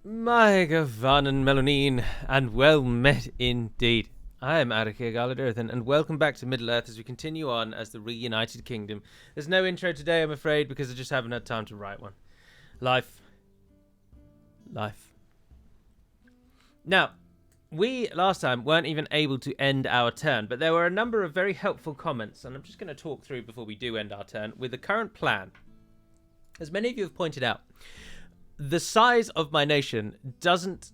My Gavan and Melanine, and well met indeed. I am Arike Galadurthan, and welcome back to Middle-earth as we continue on as the Reunited Kingdom. There's no intro today, I'm afraid, because I just haven't had time to write one. Life. Now, we, last time, weren't even able to end our turn, but there were a number of very helpful comments, and I'm just going to talk through before we do end our turn, with the current plan. As many of you have pointed out, the size of my nation doesn't...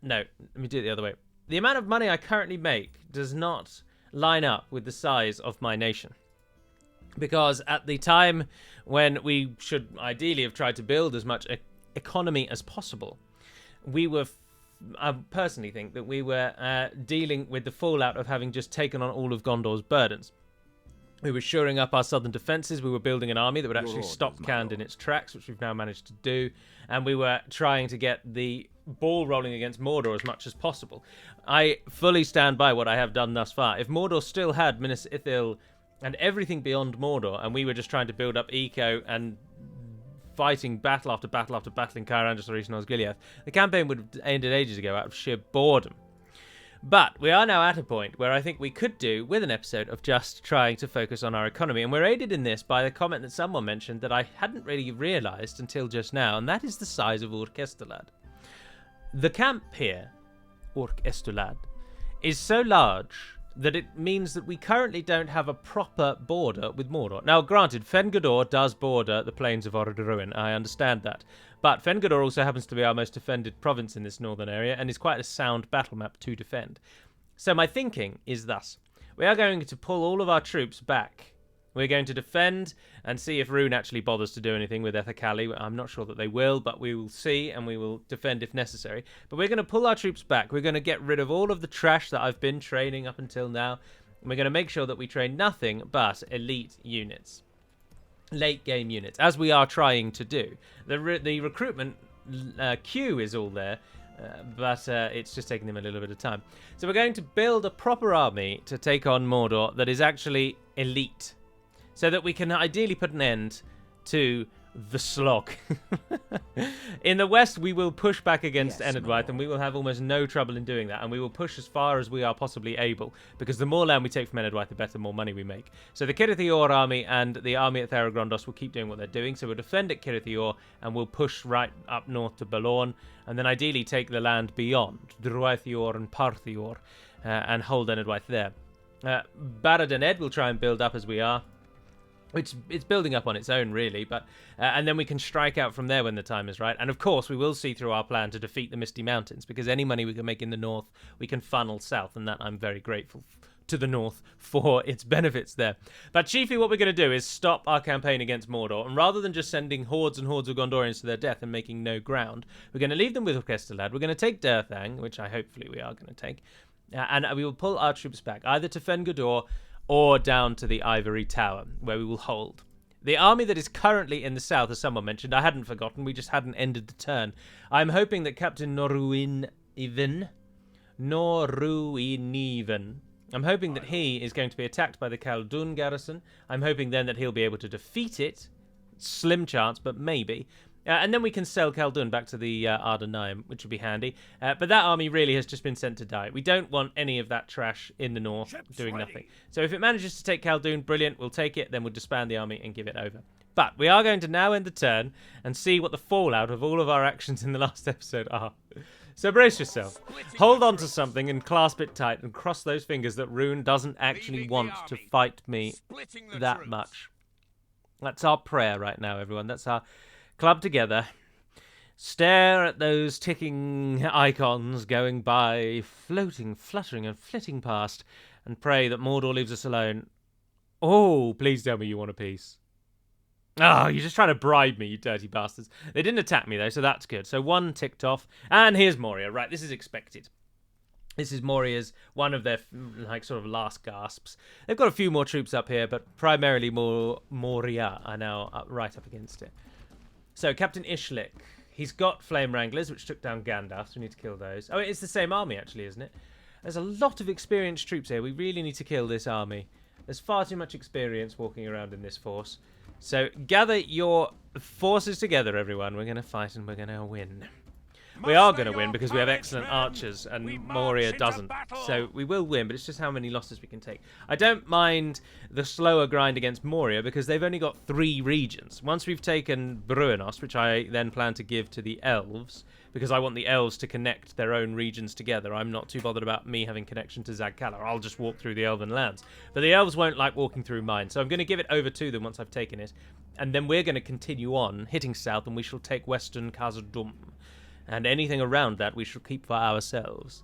No, let me do it the other way. The amount of money I currently make does not line up with the size of my nation. Because at the time when we should ideally have tried to build as much economy as possible, we were... I personally think that we were dealing with the fallout of having just taken on all of Gondor's burdens. We were shoring up our southern defences. We were building an army that would actually stop Khand in its tracks, which we've now managed to do. And we were trying to get the ball rolling against Mordor as much as possible. I fully stand by what I have done thus far. If Mordor still had Minas Ithil and everything beyond Mordor, and we were just trying to build up eco and fighting battle after battle after battle in Cair-Andros or East Osgiliath, the campaign would have ended ages ago out of sheer boredom. But we are now at a point where I think we could do with an episode of just trying to focus on our economy. And we're aided in this by the comment that someone mentioned that I hadn't really realised until just now, and that is the size of Urk-Estolad. The camp here, Urk-Estolad, is so large that it means that we currently don't have a proper border with Mordor. Now, granted, Fengidor does border the plains of Orodruin. I understand that. But Fengidor also happens to be our most defended province in this northern area and is quite a sound battle map to defend. So my thinking is thus. We are going to pull all of our troops back. We're going to defend and see if Rune actually bothers to do anything with Ethakali. I'm not sure that they will, but we will see and we will defend if necessary. But we're going to pull our troops back. We're going to get rid of all of the trash that I've been training up until now. And we're going to make sure that we train nothing but elite units. Late game units, as we are trying to do. The recruitment queue is all there, but it's just taking them a little bit of time. So we're going to build a proper army to take on Mordor that is actually elite, so that we can ideally put an end to the slog. In the west, we will push back against Enedwaith, and we will have almost no trouble in doing that, and we will push as far as we are possibly able, because the more land we take from Enedwaith, the better, more money we make. So the Cirith-ur army and the army at Theragondos will keep doing what they're doing, so we'll defend at Cirith-ur, and we'll push right up north to Balorn, and then ideally take the land beyond, Druaith-ur and Parth-ur, and hold Enedwaith there. Barad-Ed will try and build up as we are. It's building up on its own, really, but and then we can strike out from there when the time is right. And of course, we will see through our plan to defeat the Misty Mountains, because any money we can make in the north, we can funnel south, and that I'm very grateful to the north for its benefits there. But chiefly what we're going to do is stop our campaign against Mordor, and rather than just sending hordes and hordes of Gondorians to their death and making no ground, we're going to leave them with Urk-Estolad. We're going to take Durthang, which hopefully we are going to take, and we will pull our troops back, either to Fengidor or down to the Ivory Tower, where we will hold. The army that is currently in the south, as someone mentioned, I hadn't forgotten, we just hadn't ended the turn. I'm hoping that Captain Noruiniven, I'm hoping that he is going to be attacked by the Khaldun garrison. I'm hoping then that he'll be able to defeat it. Slim chance, but maybe. And then we can sell Khaldun back to the Ardenaim, which would be handy. But that army really has just been sent to die. We don't want any of that trash in the north doing nothing. So if it manages to take Khaldun, brilliant, we'll take it, then we'll disband the army and give it over. But we are going to now end the turn and see what the fallout of all of our actions in the last episode are. So brace yourself. Hold on to something and clasp it tight and cross those fingers that Rune doesn't actually want to fight me that much. That's our prayer right now, everyone. That's our... club together, stare at those ticking icons going by, floating, fluttering, and flitting past, and pray that Mordor leaves us alone. Oh, please tell me you want a peace. Oh, you're just trying to bribe me, you dirty bastards. They didn't attack me, though, so that's good. So one ticked off, and here's Moria. Right, this is expected. This is Moria's, one of their, sort of last gasps. They've got a few more troops up here, but primarily Moria are now right up against it. So, Captain Ishlik, he's got Flame Wranglers, which took down Gandalf, so we need to kill those. Oh, it's the same army, actually, isn't it? There's a lot of experienced troops here. We really need to kill this army. There's far too much experience walking around in this force. So, gather your forces together, everyone. We're going to fight and we're going to win. We are going to win because we have excellent archers and Moria doesn't. So we will win, but it's just how many losses we can take. I don't mind the slower grind against Moria because they've only got 3 regions. Once we've taken Bruinos, which I then plan to give to the elves, because I want the elves to connect their own regions together. I'm not too bothered about me having connection to Ziegler. I'll just walk through the elven lands. But the elves won't like walking through mine, so I'm going to give it over to them once I've taken it. And then we're going to continue on, hitting south, and we shall take western Khazad-dûm. And anything around that we shall keep for ourselves.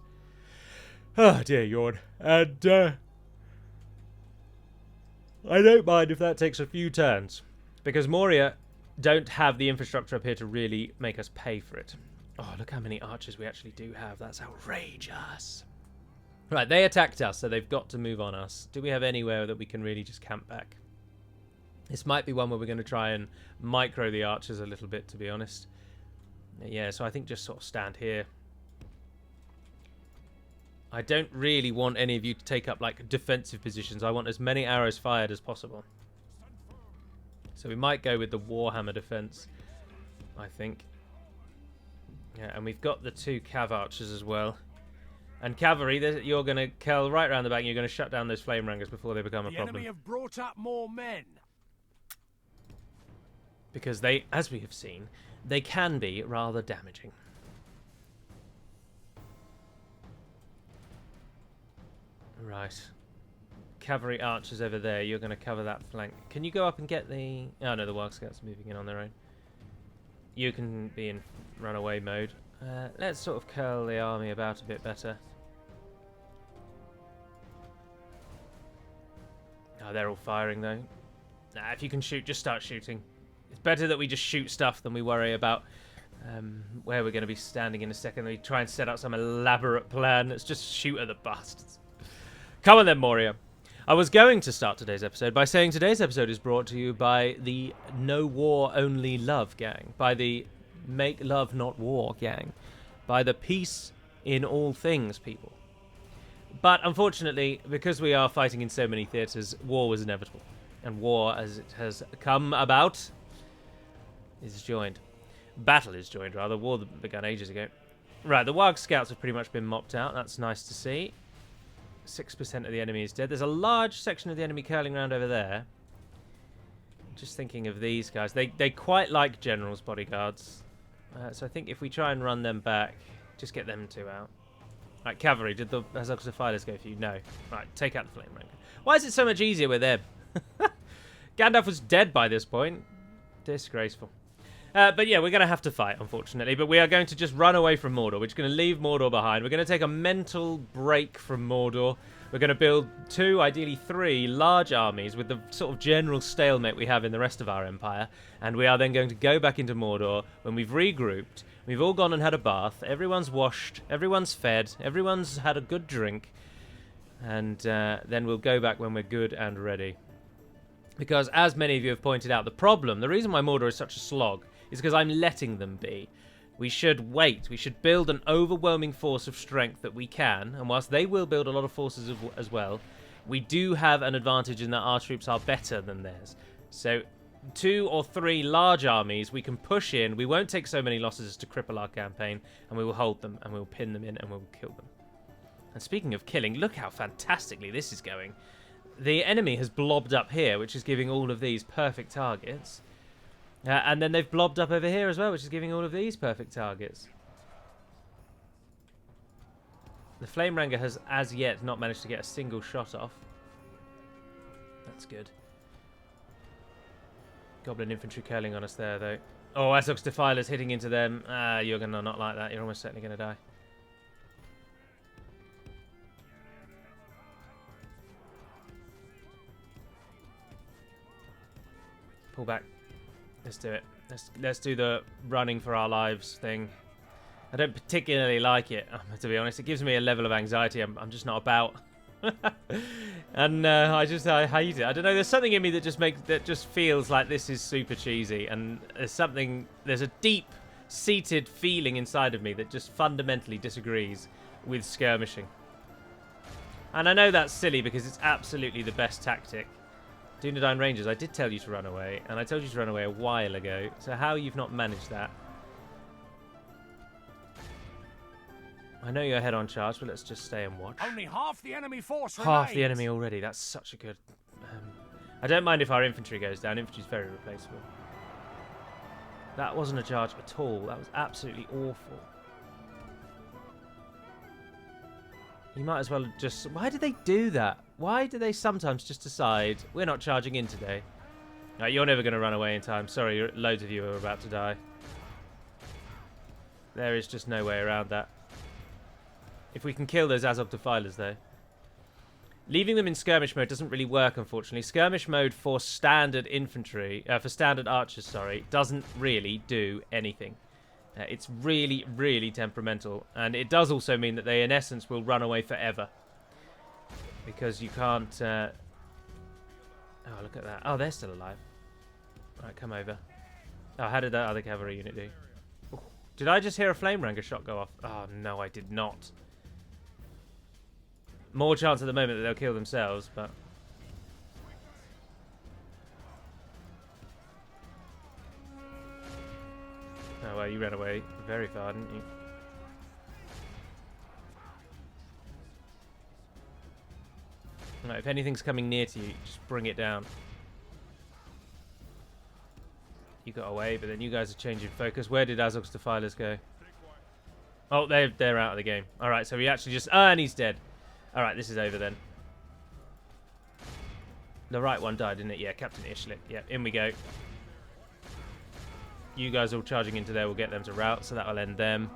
Oh, dear yawn. And, I don't mind if that takes a few turns. Because Moria don't have the infrastructure up here to really make us pay for it. Oh, look how many archers we actually do have. That's outrageous. Right, they attacked us, so they've got to move on us. Do we have anywhere that we can really just camp back? This might be one where we're going to try and micro the archers a little bit, to be honest. Yeah, so I think just sort of stand here. I don't really want any of you to take up, like, defensive positions. I want as many arrows fired as possible. So we might go with the Warhammer defense, I think. Yeah, and we've got the 2 cav archers as well. And cavalry, you're going to kill right around the back and you're going to shut down those flame rangers before they become a problem. The enemy have brought up more men. Because they, as we have seen, they can be rather damaging. Right. Cavalry archers over there, you're going to cover that flank. Can you go up and get the... Oh no, the Wild Scouts are moving in on their own. You can be in runaway mode. Let's sort of curl the army about a bit better. Oh, they're all firing though. Nah, if you can shoot, just start shooting. It's better that we just shoot stuff than we worry about where we're going to be standing in a second. We try and set up some elaborate plan. Let's just shoot at the bastards. Come on then, Moria. I was going to start today's episode by saying today's episode is brought to you by the No War Only Love gang, by the Make Love Not War gang, by the Peace in All Things people. But unfortunately, because we are fighting in so many theatres, war was inevitable. And war, as it has come about, is joined. Battle is joined, rather. War began ages ago. Right, the Wild Scouts have pretty much been mopped out. That's nice to see. 6% of the enemy is dead. There's a large section of the enemy curling around over there. Just thinking of these guys. They quite like generals' bodyguards. So I think if we try and run them back, just get them 2 out. Right, cavalry. Did the Azog-Sephilas go for you? No. Right, take out the flame ranger. Why is it so much easier with them? Gandalf was dead by this point. Disgraceful. But yeah, we're going to have to fight, unfortunately. But we are going to just run away from Mordor. We're just going to leave Mordor behind. We're going to take a mental break from Mordor. We're going to build 2, ideally 3, large armies with the sort of general stalemate we have in the rest of our empire. And we are then going to go back into Mordor when we've regrouped. We've all gone and had a bath. Everyone's washed. Everyone's fed. Everyone's had a good drink. And then we'll go back when we're good and ready. Because, as many of you have pointed out, the reason why Mordor is such a slog, is because I'm letting them be. We should wait. We should build an overwhelming force of strength that we can, and whilst they will build a lot of forces as well, we do have an advantage in that our troops are better than theirs. So 2 or 3 large armies we can push in. We won't take so many losses as to cripple our campaign, and we will hold them, and we will pin them in, and we will kill them. And speaking of killing, look how fantastically this is going. The enemy has blobbed up here, which is giving all of these perfect targets. And then they've blobbed up over here as well, which is giving all of these perfect targets. The Flame Ranger has, as yet, not managed to get a single shot off. That's good. Goblin infantry curling on us there, though. Oh, Azog's Defiler's hitting into them. You're going to not like that. You're almost certainly going to die. Pull back. Let's do it. Let's do the running for our lives thing. I don't particularly like it, to be honest. It gives me a level of anxiety I'm just not about. And I hate it. I don't know. There's something in me that just feels like this is super cheesy, and there's a deep-seated feeling inside of me that just fundamentally disagrees with skirmishing. And I know that's silly because it's absolutely the best tactic. Dunedain Rangers, I did tell you to run away, and I told you to run away a while ago, so how you've not managed that? I know you're head-on charge, but let's just stay and watch. Only half the enemy force Half the remains. enemy already. That's such a good... I don't mind if our infantry goes down. Infantry's very replaceable. That wasn't a charge at all. That was absolutely awful. You might as well just... Why do they do that? Why do they sometimes just decide, we're not charging in today? No, you're never going to run away in time. Sorry, loads of you are about to die. There is just no way around that. If we can kill those Azog Defilers, though. Leaving them in skirmish mode doesn't really work, unfortunately. Skirmish mode for standard infantry, for standard archers, sorry, doesn't really do anything. It's really, really temperamental. And it does also mean that they, in essence, will run away forever. Because you can't... Oh, look at that. Oh, they're still alive. Right, come over. Oh, how did that other cavalry unit do? Ooh. Did I just hear a flame ranger shot go off? Oh, no, I did not. More chance at the moment that they'll kill themselves, but... Oh, well, you ran away very far, didn't you? Right, if anything's coming near to you, just bring it down. You got away, but then you guys are changing focus. Where did Azog's Defilers go? Oh, they're out of the game. Alright, so we actually just... Ah, and he's dead. Alright, this is over then. The right one died, didn't it? Yeah, Captain Ishlik. Yeah, in we go. You guys all charging into there will get them to rout, so that'll end them.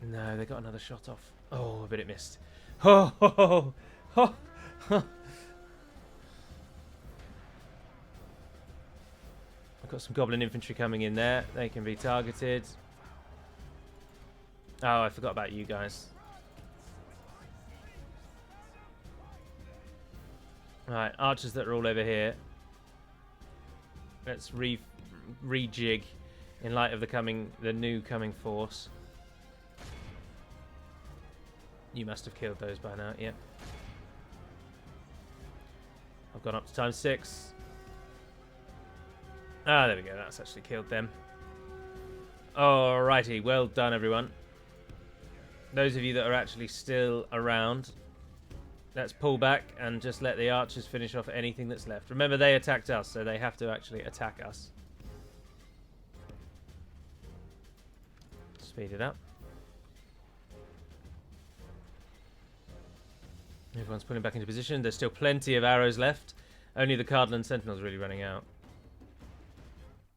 No, they got another shot off. Oh, but it missed. Oh, ho, ho, ho, ho. I've got some goblin infantry coming in there. They can be targeted. Oh, I forgot about you guys. Alright, archers that are all over here. Let's rejig in light of the new coming force. You must have killed those by now, yeah. I've gone up to ×6. Ah, there we go. That's actually killed them. Alrighty, well done, everyone. Those of you that are actually still around, let's pull back and just let the archers finish off anything that's left. Remember, they attacked us, so they have to actually attack us. Speed it up. Everyone's pulling back into position. There's still plenty of arrows left. Only the Cardland Sentinel's really running out.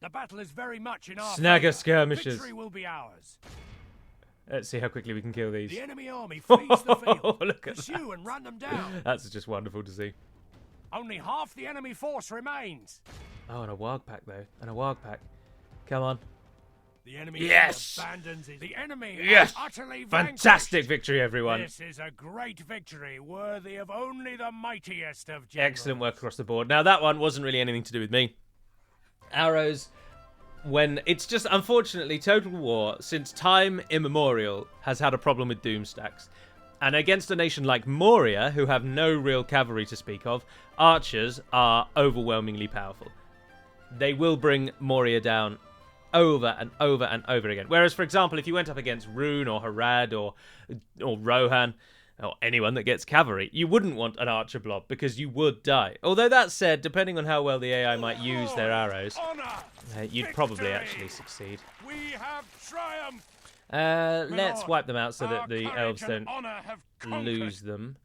The battle is very much in our Snagger favor. skirmishers. Victory will be ours. Let's see how quickly we can kill these. The enemy army flees the field. Look at Pursue and run them down. That's just wonderful to see. Only half the enemy force remains. Oh, and a warg pack, though. And a warg pack. Come on. The enemy abandons it. The enemy Yes! are utterly Fantastic vanquished. victory, everyone. This is a great victory, worthy of only the mightiest of generals. Excellent work across the board. Now, that one wasn't really anything to do with me. Arrows, when... It's just, unfortunately, Total War, since time immemorial, has had a problem with doom stacks. And against a nation like Moria, who have no real cavalry to speak of, archers are overwhelmingly powerful. They will bring Moria down over and over and over again. Whereas, for example, if you went up against Rune or Harad or Rohan or anyone that gets cavalry, you wouldn't want an archer blob because you would die. Although that said, depending on how well the AI might use their arrows, you'd probably actually succeed. We have triumphed. Let's wipe them out so that the elves and don't honor have conquered. lose them.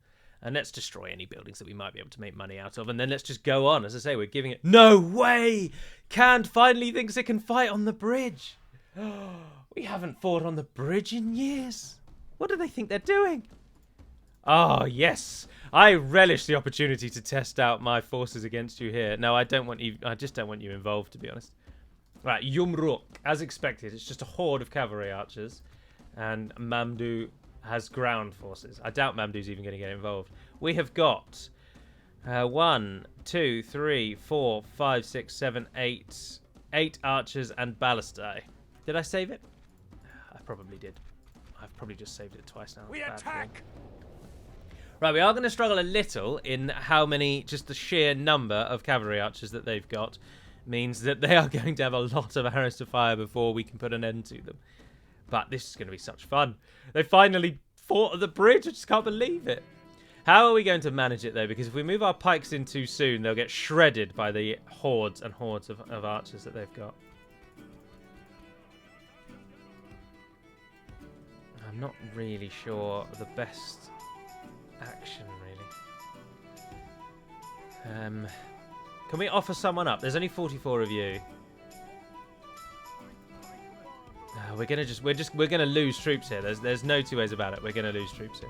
And let's destroy any buildings that we might be able to make money out of. And then let's just go on. As I say, we're giving it... No way! Cand finally thinks it can fight on the bridge. We haven't fought on the bridge in years. What do they think they're doing? Oh, yes. I relish the opportunity to test out my forces against you here. No, I don't want you... I just don't want you involved, to be honest. Right, Yumruk. As expected, it's just a horde of cavalry archers. And Mamdu has ground forces. I doubt Mamdu's even going to get involved. We have got 1, 2, 3, 4, 5, 6, 7, 8. 8 archers and ballistae. Did I save it? I probably did. I've probably just saved it twice now. We attack! Right, we are going to struggle a little in how many, just the sheer number of cavalry archers that they've got means that they are going to have a lot of arrows to fire before we can put an end to them. But this is going to be such fun. They finally fought at the bridge. I just can't believe it. How are we going to manage it, though? Because if we move our pikes in too soon, they'll get shredded by the hordes and hordes of archers that they've got. I'm not really sure the best action, really. Can we offer someone up? There's only 44 of you. No, we're gonna lose troops here. There's no two ways about it. We're gonna lose troops here.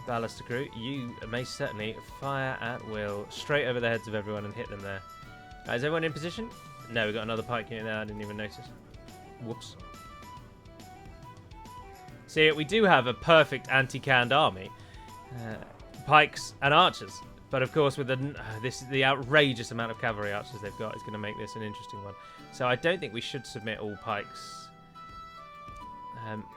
Ballaster crew, you may certainly fire at will straight over the heads of everyone and hit them there. Is everyone in position? No, we got another pike unit there. I didn't even notice. Whoops. See, we do have a perfect anti-canned army. Pikes and archers. But of course, with the outrageous amount of cavalry archers they've got, it's going to make this an interesting one. So I don't think we should submit all pikes.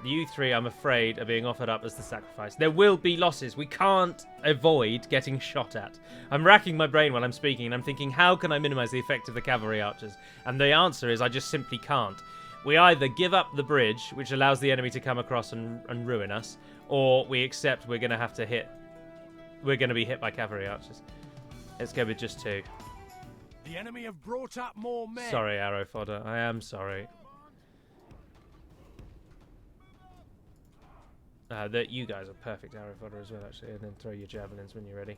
You three, I'm afraid, are being offered up as the sacrifice. There will be losses. We can't avoid getting shot at. I'm racking my brain while I'm speaking, and I'm thinking, how can I minimize the effect of the cavalry archers? And the answer is, I just simply can't. We either give up the bridge, which allows the enemy to come across and ruin us, or we accept we're going to have to hit. We're going to be hit by cavalry archers. Let's go with just 2. The enemy have brought up more men. Sorry, arrow fodder. I am sorry. That you guys are perfect arrow fodder as well, actually, and then throw your javelins when you're ready.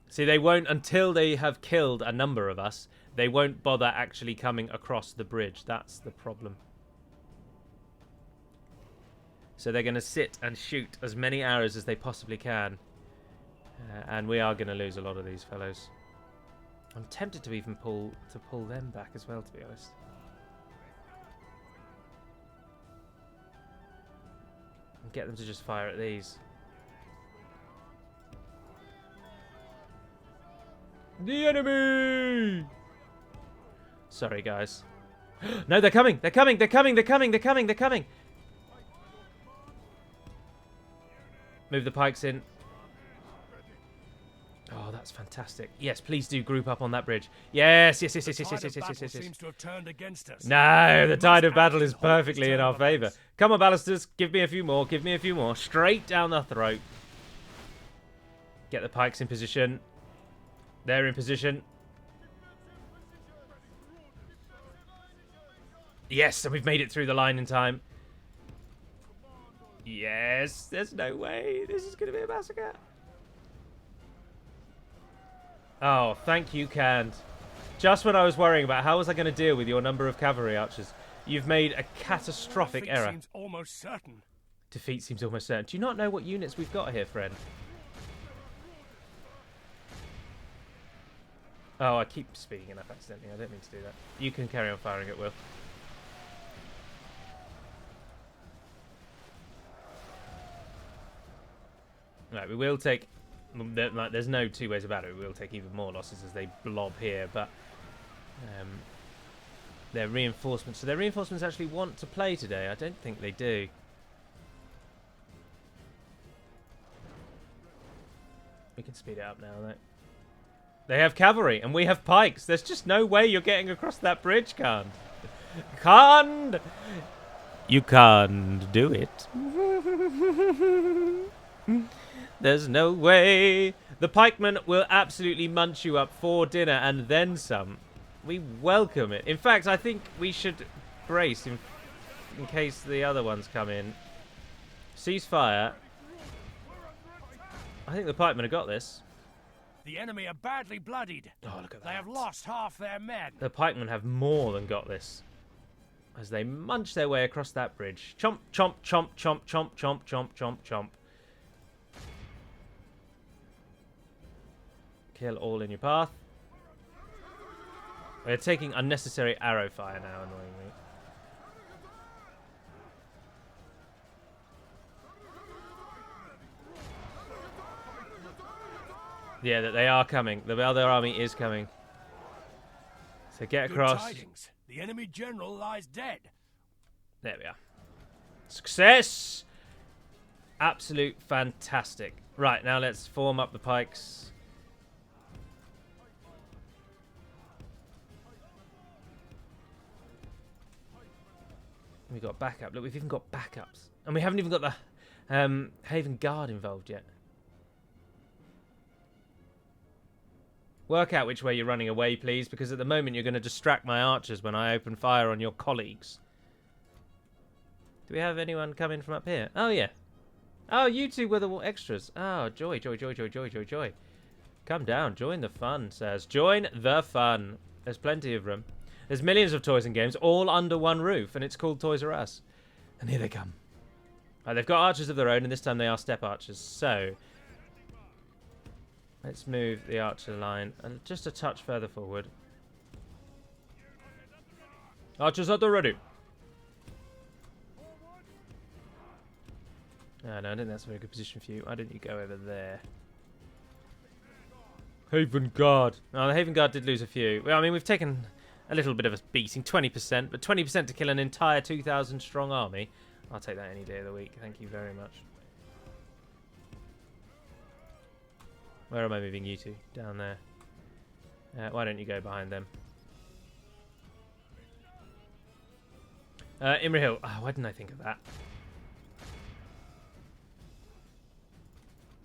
See, they won't, until they have killed a number of us, they won't bother actually coming across the bridge. That's the problem. So they're going to sit and shoot as many arrows as they possibly can. And we are going to lose a lot of these fellows. I'm tempted to even pull them back as well, to be honest. And get them to just fire at these. The enemy! Sorry, guys. No, they're coming! They're coming! They're coming! They're coming! They're coming! They're coming! Move the pikes in. Oh, that's fantastic. Yes, please do group up on that bridge. Yes, yes, yes, yes, yes, yes, yes, yes, yes, yes. Seems to have turned against us. No, the tide of battle is perfectly in our favour. Come on, ballisters. Give me a few more. Give me a few more. Straight down the throat. Get the pikes in position. They're in position. Yes, and we've made it through the line in time. Yes, there's no way. This is going to be a massacre. Oh, thank you, Canned. Just when I was worrying about how was I going to deal with your number of cavalry archers, you've made a catastrophic error. Seems almost certain. Defeat seems almost certain. Do you not know what units we've got here, friend? Oh, I keep speaking enough accidentally. I don't mean to do that. You can carry on firing at will. Right, we will take... Like, there's no two ways about it. We will take even more losses as they blob here, but... their reinforcements... So their reinforcements actually want to play today? I don't think they do. We can speed it up now, though. They have cavalry, and we have pikes. There's just no way you're getting across that bridge, Khan. Khan! You can't do it. There's no way. The pikemen will absolutely munch you up for dinner and then some. We welcome it. In fact, I think we should brace in case the other ones come in. Ceasefire. I think the pikemen have got this. The enemy are badly bloodied. Oh, look at that. They have lost half their men. The pikemen have more than got this. As they munch their way across that bridge. Chomp, chomp, chomp, chomp, chomp, chomp, chomp, chomp, chomp. Kill all in your path. We're taking unnecessary arrow fire now, annoyingly. Yeah, that they are coming. The other army is coming. So get across. Good tidings. The enemy general lies dead. There we are. Success! Absolute fantastic. Right, now let's form up the pikes. We've got backup. Look, we've even got backups. And we haven't even got the Haven Guard involved yet. Work out which way you're running away, please, because at the moment you're going to distract my archers when I open fire on your colleagues. Do we have anyone coming from up here? Oh, yeah. Oh, you two were the extras. Oh, joy, joy, joy, joy, joy, joy, joy. Come down. Join the fun, says. Join the fun. There's plenty of room. There's millions of toys and games all under one roof, and it's called Toys R Us. And here they come. Right, they've got archers of their own, and this time they are step archers. So, let's move the archer line just a touch further forward. Archers at the ready. Oh, no, I don't think that's a very good position for you. Why don't you go over there? Haven Guard. Oh, the Haven Guard did lose a few. Well, I mean, we've taken a little bit of a beating, 20%, but 20% to kill an entire 2,000 strong army. I'll take that any day of the week. Thank you very much. Where am I moving you to? Down there. Why don't you go behind them? Imri Hill. Oh, why didn't I think of that?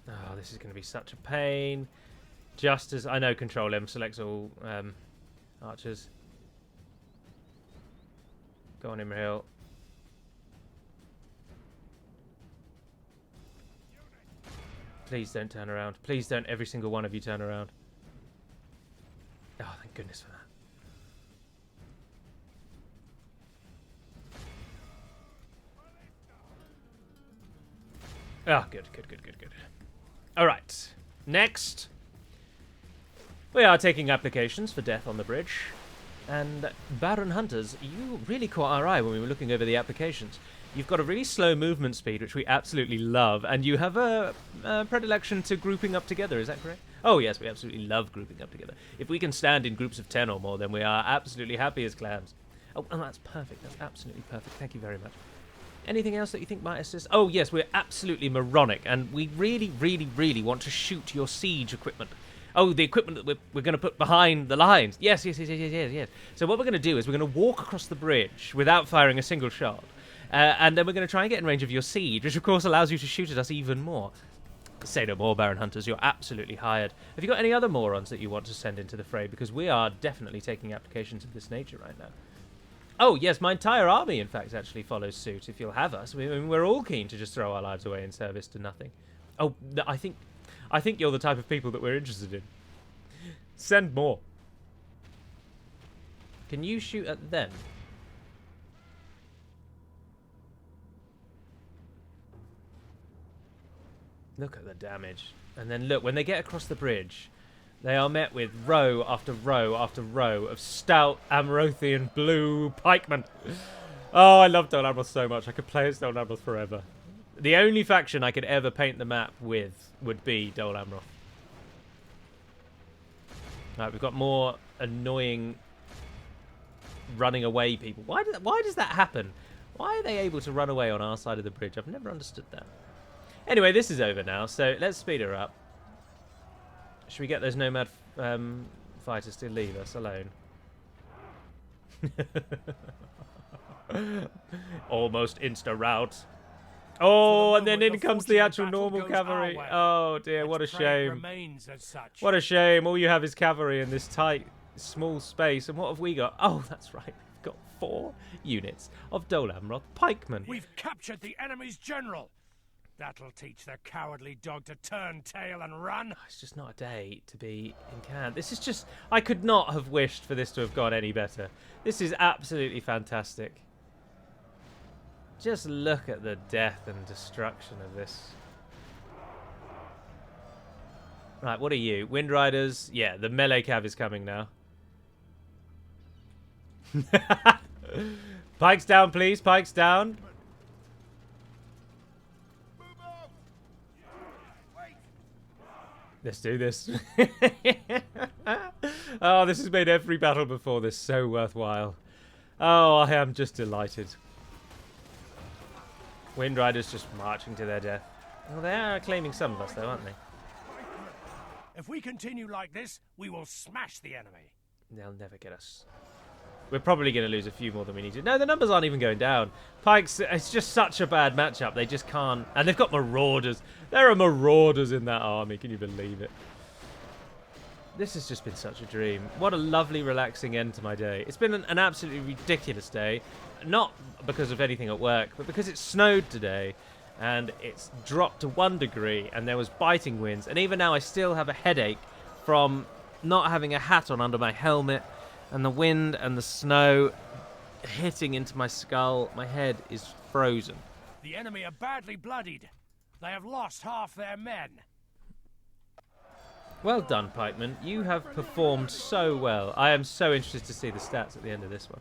Oh, this is going to be such a pain. Just as... I know Control M selects all archers. Go on, Imri Hill. Please don't turn around. Please don't every single one of you turn around. Oh, thank goodness for that. Oh, good, good, good, good, good. All right. Next, we are taking applications for death on the bridge. And Baron Hunters, you really caught our eye when we were looking over the applications. You've got a really slow movement speed, which we absolutely love, and you have a predilection to grouping up together, is that correct? Oh yes, we absolutely love grouping up together. If we can stand in groups of 10 or more, then we are absolutely happy as clans. Oh, that's perfect, that's absolutely perfect, thank you very much. Anything else that you think might assist? Oh yes, we're absolutely moronic, and we really, really, really want to shoot your siege equipment. Oh, the equipment that we're going to put behind the lines. Yes, yes, yes, yes, yes, yes. So what we're going to do is we're going to walk across the bridge without firing a single shot. And then we're going to try and get in range of your siege, which of course allows you to shoot at us even more. Say no more, Baron Hunters. You're absolutely hired. Have you got any other morons that you want to send into the fray? Because we are definitely taking applications of this nature right now. Oh, yes, my entire army, in fact, actually follows suit, if you'll have us. I mean, we're all keen to just throw our lives away in service to nothing. Oh, I think you're the type of people that we're interested in. Send more. Can you shoot at them? Look at the damage. And then look, when they get across the bridge, they are met with row after row after row of stout Amarothian blue pikemen. Oh, I love Dol Amroth so much. I could play as Dol Amroth forever. The only faction I could ever paint the map with would be Dol Amroth. Right, we've got more annoying running away people. Why does that happen? Why are they able to run away on our side of the bridge? I've never understood that. Anyway, this is over now, so let's speed her up. Should we get those nomad fighters to leave us alone? Almost insta-rout. Oh, and then in comes the actual normal cavalry. Oh dear, what a shame. What a shame. All you have is cavalry in this tight, small space. And what have we got? Oh, that's right. We've got 4 units of Dol Amroth pikemen. We've captured the enemy's general. That'll teach the cowardly dog to turn tail and run. Oh, it's just not a day to be in camp. This is just... I could not have wished for this to have gone any better. This is absolutely fantastic. Just look at the death and destruction of this. Right, what are you? Wind Riders? Yeah, the melee cav is coming now. Pikes down, please. Pikes down. Let's do this. Oh, this has made every battle before this so worthwhile. Oh, I am just delighted. Wind Riders just marching to their death. Well, they are claiming some of us, though, aren't they? If we continue like this, we will smash the enemy. They'll never get us. We're probably going to lose a few more than we need to. No, the numbers aren't even going down. Pikes, it's just such a bad matchup. They just can't. And they've got marauders. There are marauders in that army. Can you believe it? This has just been such a dream. What a lovely, relaxing end to my day. It's been an absolutely ridiculous day. Not because of anything at work, but because it snowed today. And it's dropped to 1 degree. And there was biting winds. And even now I still have a headache from not having a hat on under my helmet. And the wind and the snow hitting into my skull. My head is frozen. The enemy are badly bloodied. They have lost half their men. Well done, Pikeman. You have performed so well. I am so interested to see the stats at the end of this one.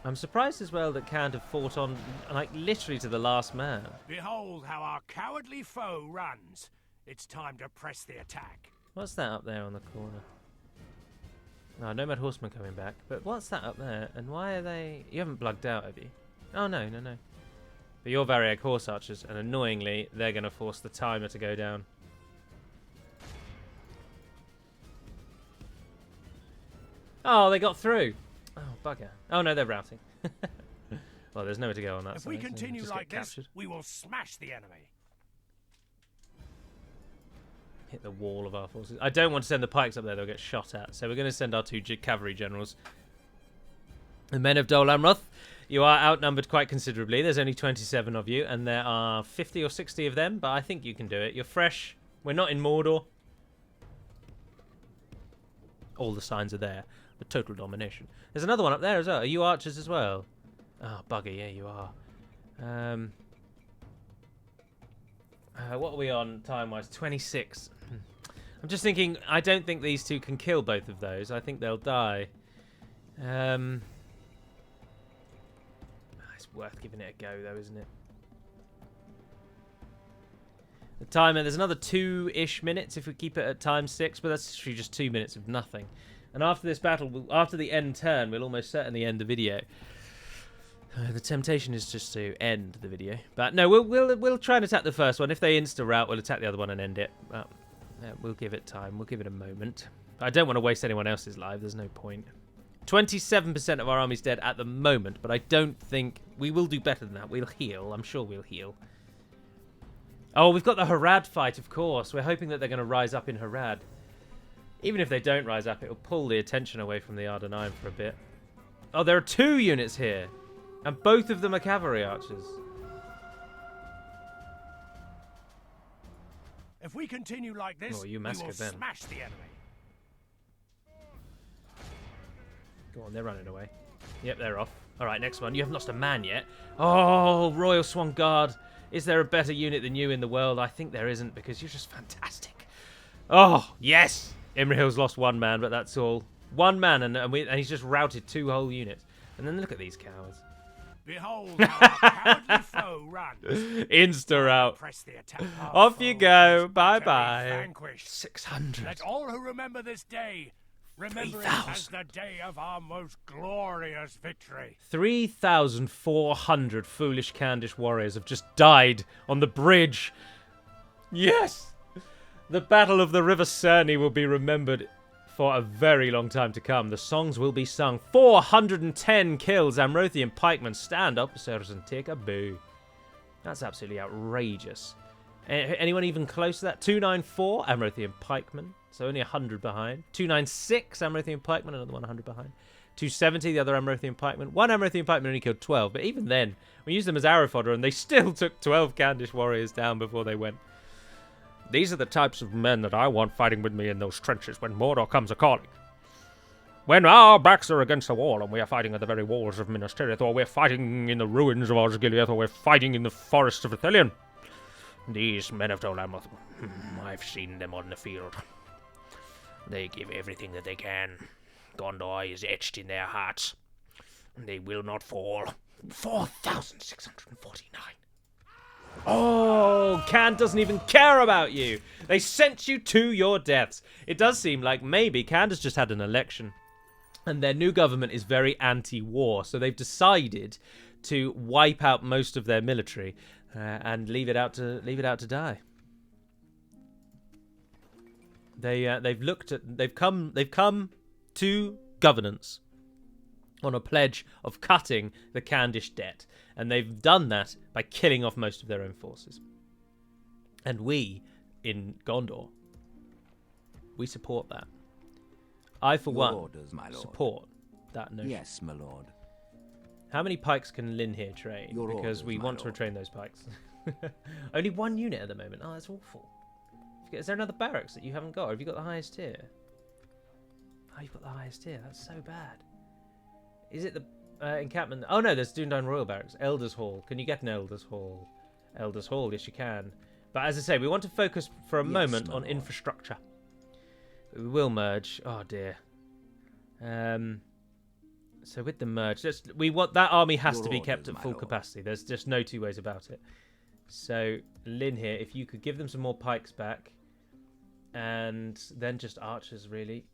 I'm surprised as well that Cand have fought on, like, literally to the last man. Behold how our cowardly foe runs. It's time to press the attack. What's that up there on the corner? No, Nomad Horseman coming back. But what's that up there? And why are they... You haven't plugged out, have you? Oh, no. But you're Variag Horse Archers, and annoyingly, they're going to force the timer to go down. Oh, they got through. Oh, bugger. Oh, no, they're routing. Well, there's nowhere to go on that If side. we continue just like get this, captured. we will smash the enemy. Hit the wall of our forces. I don't want to send the pikes up there. They'll get shot at. So we're going to send our 2 cavalry generals. The men of Dol Amroth, you are outnumbered quite considerably. There's only 27 of you, and there are 50 or 60 of them, but I think you can do it. You're fresh. We're not in Mordor. All the signs are there. The total domination. There's another one up there as well. Are you archers as well? Oh, bugger. Yeah, you are. What are we on time-wise? 26. I'm just thinking, I don't think these 2 can kill both of those. I think they'll die. It's worth giving it a go, though, isn't it? The timer, there's another 2-ish minutes if we keep it at time 6, but that's actually just 2 minutes of nothing. And after this battle, after the end turn, we'll almost certainly end the video. The temptation is just to end the video, but no, we'll try and attack the first one. If they insta-rout, we'll attack the other one and end it. But we'll give it time. We'll give it a moment. I don't want to waste anyone else's life. There's no point. 27% of our army's dead at the moment, but I don't think we will do better than that. We'll heal. I'm sure we'll heal. Oh, we've got the Harad fight, of course. We're hoping that they're going to rise up in Harad. Even if they don't rise up, it'll pull the attention away from the Ardenheim for a bit. Oh, there are 2 units here. And both of them are cavalry archers. If we continue like this, we will smash the enemy. Go on, they're running away. Yep, they're off. All right, next one. You haven't lost a man yet. Oh, Royal Swan Guard. Is there a better unit than you in the world? I think there isn't, because you're just fantastic. Oh, yes! Imrahil's lost 1 man, but that's all. 1 man, and he's just routed 2 whole units. And then look at these cowards. Behold how our cowardly foe runs. Insta-rout. Press the attack. Off you go. Bye-bye. 600. Let all who remember this day remember it as the day of our most glorious victory. 3,400 foolish Candish warriors have just died on the bridge. Yes! The Battle of the River Cerny will be remembered for a very long time to come. The songs will be sung. 410 kills. Amrothian pikemen, stand up, sirs, and take a boo. That's absolutely outrageous. Anyone even close to that? 294, Amrothian pikemen. So only 100 behind. 296, Amrothian pikemen, another 100 behind. 270, the other Amrothian pikemen. 1 Amrothian pikeman only killed 12, but even then, we used them as arrow fodder, and they still took 12 Candish warriors down before they went. These are the types of men that I want fighting with me in those trenches when Mordor comes a-calling. When our backs are against the wall and we are fighting at the very walls of Minas Tirith, or we're fighting in the ruins of Osgiliath, or we're fighting in the forests of Ithilien. These men of Dol Amroth, I've seen them on the field. They give everything that they can. Gondor is etched in their hearts. They will not fall. 4,649. Oh, Cand doesn't even care about you. They sent you to your deaths. It does seem like maybe Cand has just had an election and their new government is very anti-war, so they've decided to wipe out most of their military and leave it out to die. They've come to governance on a pledge of cutting the Candish debt. And they've done that by killing off most of their own forces. And we, in Gondor, we support that. I, for one, orders, my lord. support that notion. Yes, my lord. How many pikes can Lynn here train? Your Because orders, we my want to lord. retrain those pikes. Only one unit at the moment. Oh, that's awful. Is there another barracks that you haven't got? Or have you got the highest tier? Oh, you've got the highest tier. That's so bad. Is it the encampment? Oh, no, there's Dundine Royal Barracks. Elders Hall. Can you get an Elders Hall? Elders Hall, yes, you can. But as I say, we want to focus for a moment my on lord. infrastructure. We will merge. Oh, dear. So with the merge, we want that army has Your to be orders, kept at my full lord. capacity. There's just no two ways about it. So Lynn here, if you could give them some more pikes back, and then just archers really.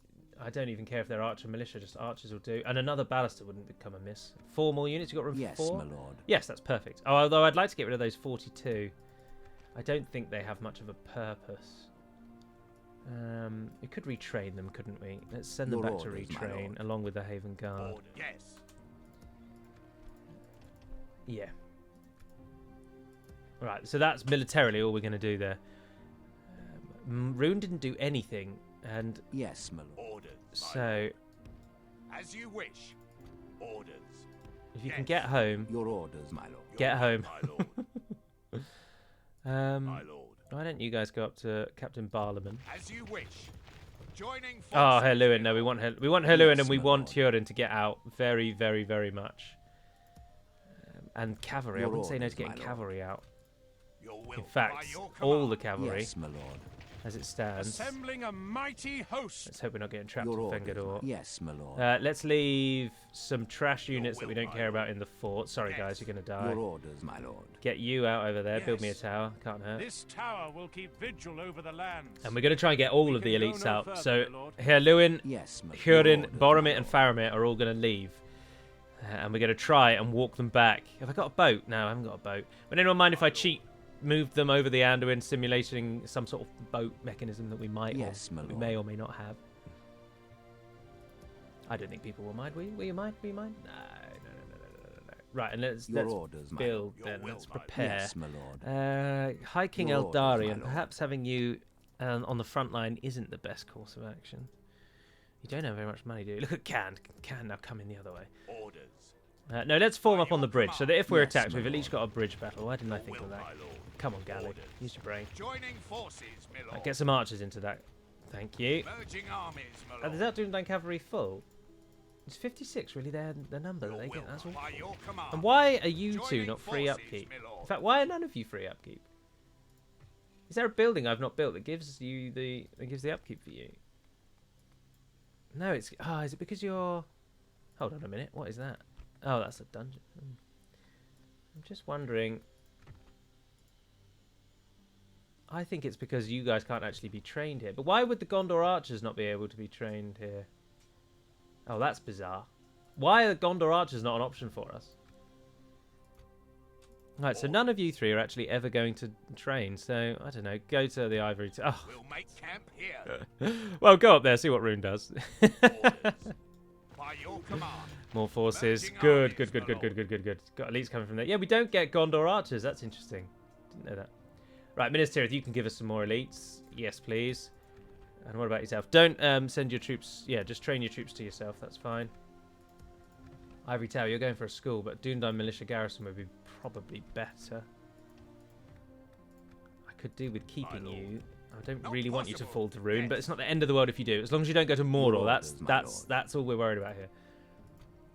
I don't even care if they're archer militia, just archers will do. And another baluster wouldn't become amiss. 4 more units. You got room Yes, for 4? my lord. Yes, that's perfect. Oh, although I'd like to get rid of those 42. I don't think they have much of a purpose. We could retrain them, couldn't we? Let's send them Your back to orders, my retrain lord. along with the Haven Guard. Order. Yes. Yeah. Right, so that's militarily all we're going to do there. Rune didn't do anything, and Yes, my lord. Orders. my so lord. As you wish. Orders. if you can Yes. get home, Your orders, my lord. Your Get will, home. My lord. My lord. why don't you guys go up to Captain Barlaman? As you wish. Joining forces. Oh, Herluin. No, we want Herluin, Yes, and we my want lord. Hyorin to get out very, very, very much. And cavalry. I Your wouldn't say no to orders, my getting lord. cavalry out. Your will. In by fact, your all the command. cavalry, Yes, my lord. as it stands. Assembling a mighty host. Let's hope we're not getting trapped Your in orders, Fengador. Yes, my lord. Let's leave some trash units that we will, don't my care about lord. in the fort. Sorry, Yes. guys, you're going to die. Your orders, my lord. Get you out over there. Build me a Yes. tower. Can't hurt. This tower will keep vigil over the lands. And we're going to try and get all We of the can go elites no out. further, So my lord. Herluin, Yes, my Hyorin, orders, Boromir, my and lord. Faramir are all going to leave. And we're going to try and walk them back. Have I got a boat? No, I haven't got a boat. Would anyone mind if I moved them over the Anduin, simulating some sort of boat mechanism that we might, Yes, my or we lord. may or may not have? I don't think people will mind. Will you mind? Will you mind? No. Right, and let's Your orders, my lord. build Your then. will, Let's my lord. prepare. Yes, my lord. High King Your orders, my Eldarian, lord. perhaps having you on the front line isn't the best course of action. You don't have very much money, do you? Look at Can. Can now coming the other way. Orders. No, let's form up on the bridge so that if we're Yes, attacked, my we've at least lord. got a bridge battle. Why didn't I Your think will, of that? my lord. Come on, Gally. Orders. Use your brain. Joining forces, my lord. Get some archers into that. Thank you. Merging armies, my Is lord. that Doomdine Cavalry full? Is 56 really their number that Your they get? will, That's by awful. your command. And why are you two Joining not free forces, upkeep? my lord. In fact, why are none of you free upkeep? Is there a building I've not built that gives you the upkeep for you? No, it's is it because you're? Hold on a minute. What is that? Oh, that's a dungeon. I'm just wondering. I think it's because you guys can't actually be trained here. But why would the Gondor archers not be able to be trained here? Oh, that's bizarre. Why are the Gondor archers not an option for us? Right, so none of you three are actually ever going to train. So, I don't know, go to the Ivory Tower. We'll make camp here. Well, go up there, see what Rune does. Orders. By your command. More forces. Merging Good, armies, good, good, my good, good, lord. good, good, good. Got elites coming from there. Yeah, we don't get Gondor archers. That's interesting. Didn't know that. Right, Minister, if you can give us some more elites. Yes, please. And what about yourself? Don't send your troops. Yeah, just train your troops to yourself. That's fine. Ivory Tower, you're going for a school, but Doomdine Militia Garrison would be probably better. I could do with keeping lord. you. I don't Not really want you to possible. fall to Rune, but Yes. it's not the end of the world if you do. As long as you don't go to Mordor, Your that's orders, my that's lord. that's all we're worried about here.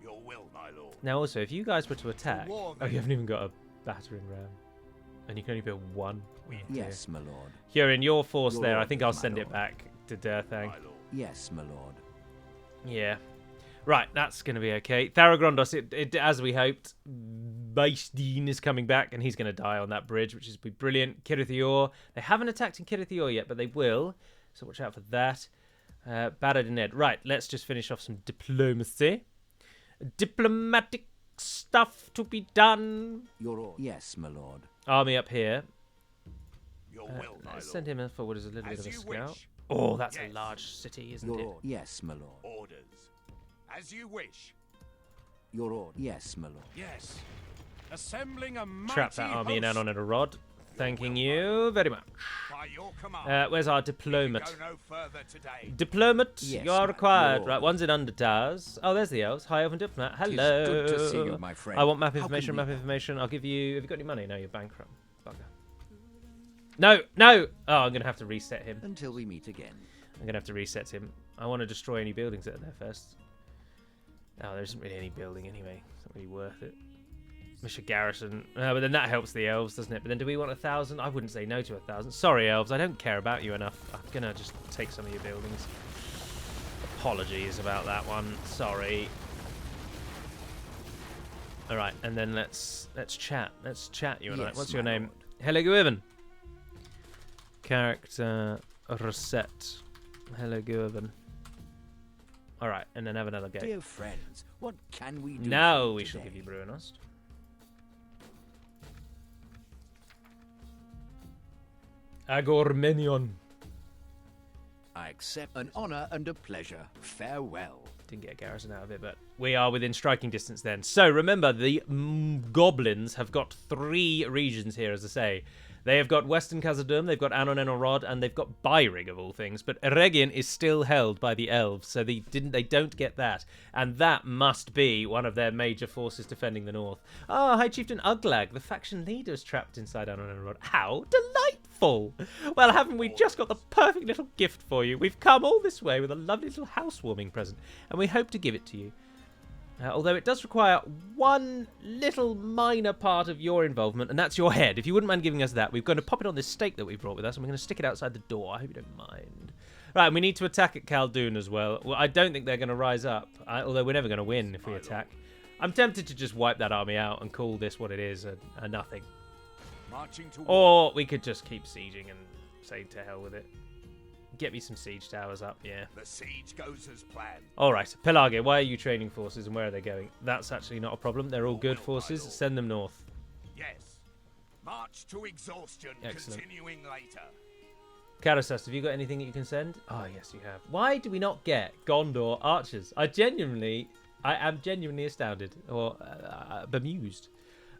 Your will, my lord. Now, also, if you guys were to attack, war, oh, you haven't even got a battering ram, and you can only build one. Oh, dear. Yes, my lord. Here in your force Your there, I think I'll orders, my send it lord. back to Durthang. My lord. Yes, my lord. Yeah. Right, that's going to be okay. Tharagrondos, as we hoped, Baisdeen is coming back, and he's going to die on that bridge, which is brilliant. Kirithior, they haven't attacked in Kirithior yet, but they will, so watch out for that. Barad and Ned. Right, let's just finish off some diplomacy. Diplomatic stuff to be done. Your orders. Yes, my lord. Army up here. Your will, my Let's lord. send him forward as a little bit As of a you scout. wish. Oh, that's a Yes. large city, isn't Your it? orders. Yes, my lord. Orders. As you wish. Your order. Yes, my lord. Yes. Assembling a mighty Trap that army in host. on a rod. Thanking you very much. By your command. Where's our We can diplomat? go no further today. Diplomat, Yes, you are ma'am. required. Your Right, orders. one's in Undertowers. Oh, there's the elves. High Elven diplomat. Hello. good to see you, my friend. I want map How can information. we Map help? information. I'll give you. Have you got any money? No, you're bankrupt. Bugger. No, no. Oh, I'm gonna have to reset him. Until we meet again. I'm gonna have to reset him. I want to destroy any buildings that are there first. Oh, there isn't really any building anyway. It's not really worth it. Mission garrison. But then that helps the elves, doesn't it? But then do we want 1,000? I wouldn't say no to 1,000. Sorry, elves. I don't care about you enough. I'm gonna just take some of your buildings. Apologies about that one. Sorry. All right, and then let's chat. Let's chat. You and I. Yes, What's your my name? lord. Hello, Guivan. Character reset. Hello, Guivan. All right, and then have another go. Dear friends, what can we do? Now for you we shall today? give you Brunost. Agormenion. I accept an honor and a pleasure. Farewell. Didn't get a garrison out of it, but we are within striking distance then. So remember, the goblins have got 3 regions here, as I say. They have got Western Khazad-dûm, they've got Anon Enorod, and they've got Byrig of all things. But Eregion is still held by the elves, so they don't get that. And that must be one of their major forces defending the north. Ah, High Chieftain Uglag, the faction leader, is trapped inside Anon Enorod. How delightful! Well, haven't we just got the perfect little gift for you? We've come all this way with a lovely little housewarming present, and we hope to give it to you. Although it does require one little minor part of your involvement, and that's your head. If you wouldn't mind giving us that, we're going to pop it on this stake that we brought with us, and we're going to stick it outside the door. I hope you don't mind. Right, and we need to attack at Khaldun as well. Well, I don't think they're going to rise up, although we're never going to win if we attack. I'm tempted to just wipe that army out and call this what it is, a nothing. Marching to Or we could just keep sieging and say to hell with it. Get me some siege towers up, yeah. the siege goes as planned. All right, Pelage, why are you training forces and where are they going? That's actually not a problem. They're all Your good will, my forces. lord. Send them north. Yes. March to exhaustion, Excellent. continuing later. Karasas, have you got anything that you can send? Oh, yes, you have. Why do we not get Gondor archers? I am genuinely astounded or bemused.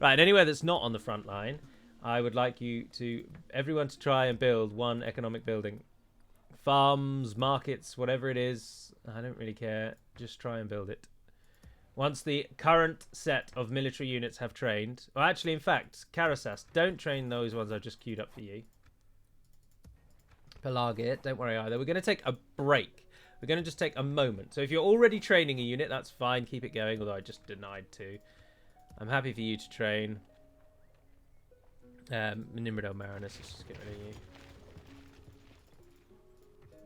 Right, and anywhere that's not on the front line, I would like everyone to try and build one economic building. Farms, markets, whatever it is, I don't really care. Just try and build it. Once the current set of military units have trained... Well, actually, in fact, Karasas, don't train those ones I've just queued up for you. Pelagit, don't worry either. We're going to take a break. We're going to just take a moment. So if you're already training a unit, that's fine. Keep it going, although I just denied to. I'm happy for you to train. Nimrod Marinus, let's just get rid of you.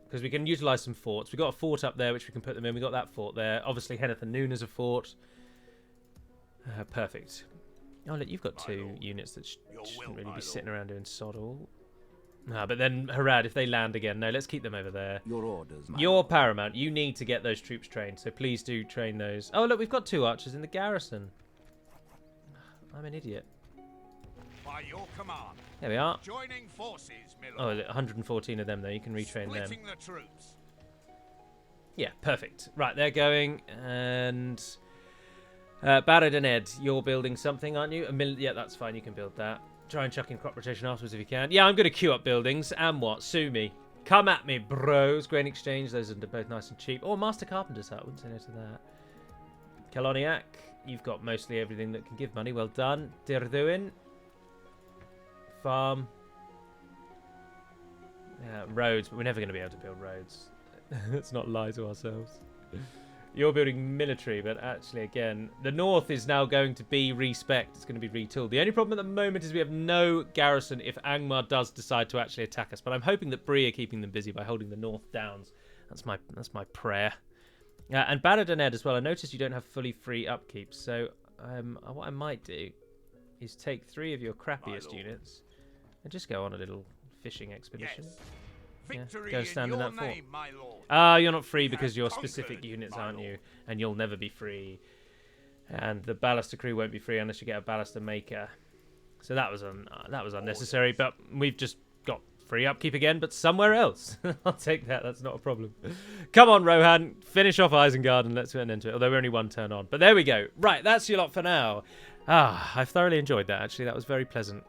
Because we can utilise some forts. We've got a fort up there which we can put them in. We've got that fort there. Obviously, Henneth and Noon is a fort. Perfect. Oh, look, you've got 2 units that shouldn't really be sitting around doing sod all. But then, Harad, if they land again, no, let's keep them over there. Your orders, my You're lord. paramount. You need to get those troops trained, so please do train those. Oh, look, we've got 2 archers in the garrison. I'm an idiot. By your command. There we are. Joining forces, my Oh, lord. look, 114 of them, though. You can retrain them. Splitting the troops. Yeah, perfect. Right, they're going, and Barad and Ed, you're building something, aren't you? Yeah, that's fine. You can build that. Try and chuck in crop rotation afterwards if you can. Yeah, I'm going to queue up buildings. And what? Sue me. Come at me, bros. Grain exchange. Those are both nice and cheap. Or Master Carpenter's Hut. I wouldn't say no to that. Kaloniak, you've got mostly everything that can give money. Well done. Dirduin. Farm. Roads, but we're never going to be able to build roads. Let's not lie to ourselves. You're building military, but actually, again, the north is now going to be respect. It's going to be retooled. The only problem at the moment is we have no garrison if Angmar does decide to actually attack us. But I'm hoping that Bree are keeping them busy by holding the north downs. That's my prayer. And Barad and Ed as well. I noticed you don't have fully free upkeep. So what I might do is take 3 of your crappiest units and just go on a little fishing expedition. Yes. Yeah, Victory go stand in in your that fort. name, my lord. Ah, you're not free We because have you're conquered, specific units, my aren't you? lord. And you'll never be free. And the ballaster crew won't be free unless you get a ballaster maker. So that was unnecessary. But we've just got Free upkeep again, but somewhere else. I'll take that. That's not a problem. Come on, Rohan. Finish off Isengard and let's put an end to it. Although we're only one turn on. But there we go. Right, that's your lot for now. I've thoroughly enjoyed that, actually. That was very pleasant.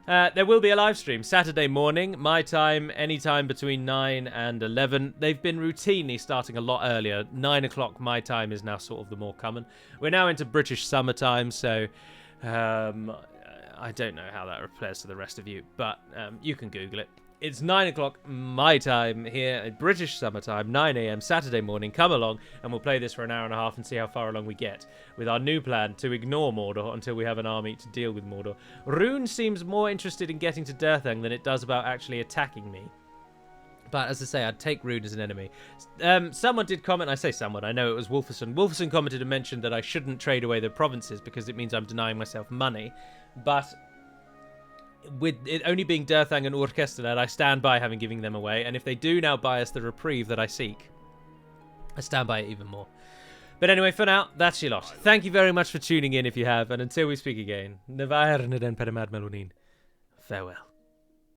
There will be a live stream Saturday morning, my time, anytime between 9 and 11. They've been routinely starting a lot earlier. 9 o'clock my time is now sort of the more common. We're now into British summertime, so I don't know how that compares to the rest of you, but you can Google it. It's 9 o'clock my time here at British summertime, 9 a.m. Saturday morning. Come along and we'll play this for an hour and a half and see how far along we get with our new plan to ignore Mordor until we have an army to deal with Mordor. Rune seems more interested in getting to Durthang than it does about actually attacking me. But as I say, I'd take Rune as an enemy. Someone did comment, I say someone, I know it was Wolferson. Wolferson commented and mentioned that I shouldn't trade away the provinces because it means I'm denying myself money. But with it only being Durthang and Urkesteland, I stand by having giving them away. And if they do now buy us the reprieve that I seek, I stand by it even more. But anyway, for now, that's your lot. Thank you very much for tuning in if you have. And until we speak again, Nevair Neden Peremad Melonin. Farewell.